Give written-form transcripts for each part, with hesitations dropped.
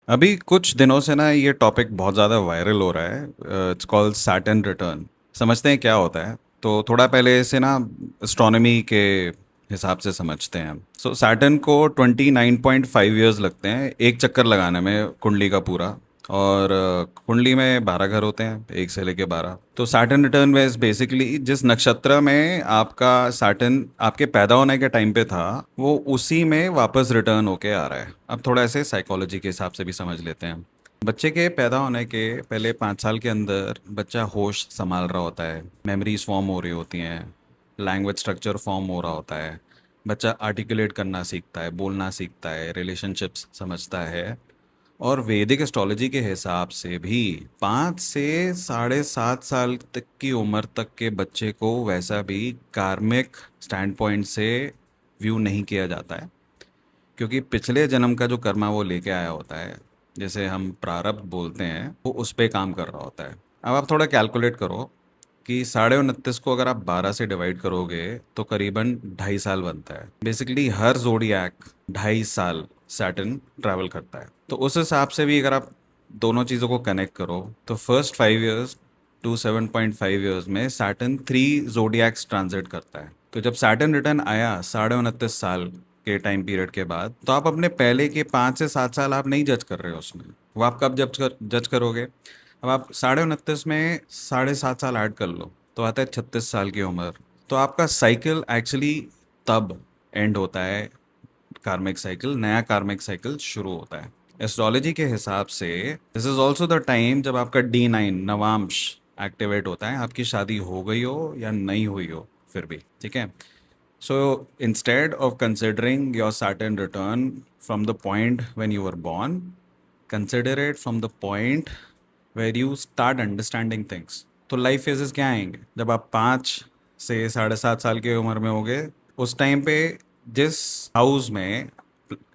अभी कुछ दिनों से ना ये टॉपिक बहुत ज़्यादा वायरल हो रहा है। It's called Saturn return. समझते हैं क्या होता है? तो थोड़ा पहले इसे ना एस्ट्रोनॉमी के हिसाब से समझते हैं। सो सैटर्न को 29.5 ईयर्स लगते हैं एक चक्कर लगाने में कुंडली का पूरा। और कुंडली में 12 घर होते हैं, एक से लेके 12। तो सैटर्न रिटर्न में बेसिकली जिस नक्षत्र में आपका सैटर्न आपके पैदा होने के टाइम पे था, वो उसी में वापस रिटर्न होके आ रहा है। अब थोड़ा ऐसे साइकोलॉजी के हिसाब से भी समझ लेते हैं। बच्चे के पैदा होने के पहले 5 साल के अंदर बच्चा होश संभाल रहा होता है, मेमोरीज फॉर्म हो रही होती हैं, लैंग्वेज स्ट्रक्चर फॉर्म हो रहा होता है। बच्चा आर्टिकुलेट करना सीखता है, बोलना सीखता है, रिलेशनशिप्स समझता है। और वैदिक एस्ट्रोलॉजी के हिसाब से भी 5 से 7.5 साल तक की उम्र तक के बच्चे को वैसा भी कार्मिक स्टैंड पॉइंट से व्यू नहीं किया जाता है, क्योंकि पिछले जन्म का जो कर्मा वो लेके आया होता है, जैसे हम प्रारब्ध बोलते हैं, वो उस पे काम कर रहा होता है। अब आप थोड़ा कैलकुलेट करो कि 29.5 को अगर आप 12 से डिवाइड करोगे तो करीबन 2.5 साल बनता है। बेसिकली हर जोडियाक 2.5 साल सैटर्न ट्रैवल करता है। तो उस हिसाब से भी अगर आप दोनों चीज़ों को कनेक्ट करो तो फर्स्ट 5 ईयर्स टू 7.5 ईयर्स में सैटर्न 3 जोडियाक्स ट्रांजिट करता है। तो जब सैटर्न रिटर्न आया 29.5 साल के टाइम पीरियड के बाद, तो आप अपने पहले के 5 से 7 साल आप नहीं जज कर रहे हो उसमें। वो आप कब जज करोगे? अब आप 29.5 में 7.5 साल ऐड कर लो तो आता है 36 साल की उम्र। तो आपका साइकिल एक्चुअली तब एंड होता है, कार्मिक साइकिल, नया कार्मिक साइकिल शुरू होता है। एस्ट्रोलॉजी के हिसाब से this is also the time जब आपका D9 नवांश एक्टिवेट होता है, आपकी शादी हो गई हो या नहीं हुई हो फिर भी, ठीक है। So instead of considering your Saturn return from the point when you were born, consider it from the point where you start understanding things. तो लाइफ फेजेस क्या आएंगे जब आप 5 से 7.5 साल की उम्र में होगे? उस टाइम पे जिस हाउस में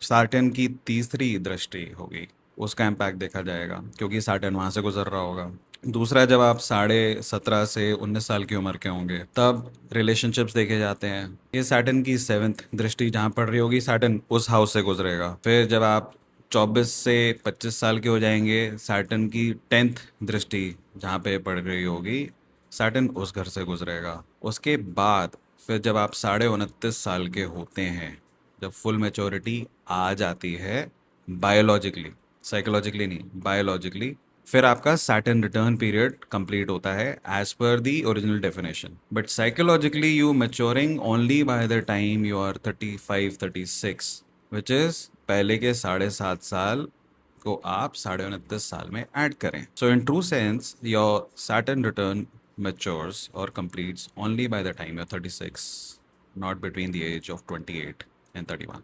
सैटर्न की तीसरी दृष्टि होगी, उसका इम्पैक्ट देखा जाएगा, क्योंकि सैटर्न वहाँ से गुजर रहा होगा। दूसरा, जब आप 17.5 से 19 साल की उम्र के होंगे तब रिलेशनशिप्स देखे जाते हैं। ये सैटर्न की 7th दृष्टि जहाँ पड़ रही होगी, सैटर्न उस हाउस से गुजरेगा। फिर जब आप 24 से 25 साल के हो जाएंगे, सैटर्न की 10th दृष्टि जहाँ पे पड़ रही होगी, सैटर्न उस घर से गुजरेगा। उसके बाद फिर जब आप 29.5 साल के होते हैं, जब फुल मैच्योरिटी आ जाती है बायोलॉजिकली, साइकोलॉजिकली नहीं, बायोलॉजिकली, फिर आपका सैटर्न रिटर्न पीरियड कंप्लीट होता है एज पर the original definition. But psychologically you maturing only by the time you are 35-36, which is पहले के 7.5 साल को आप 29.5 साल में ऐड करें। So in true sense your Saturn return matures or completes only by the time you're 36, not between the age of 28 and 31.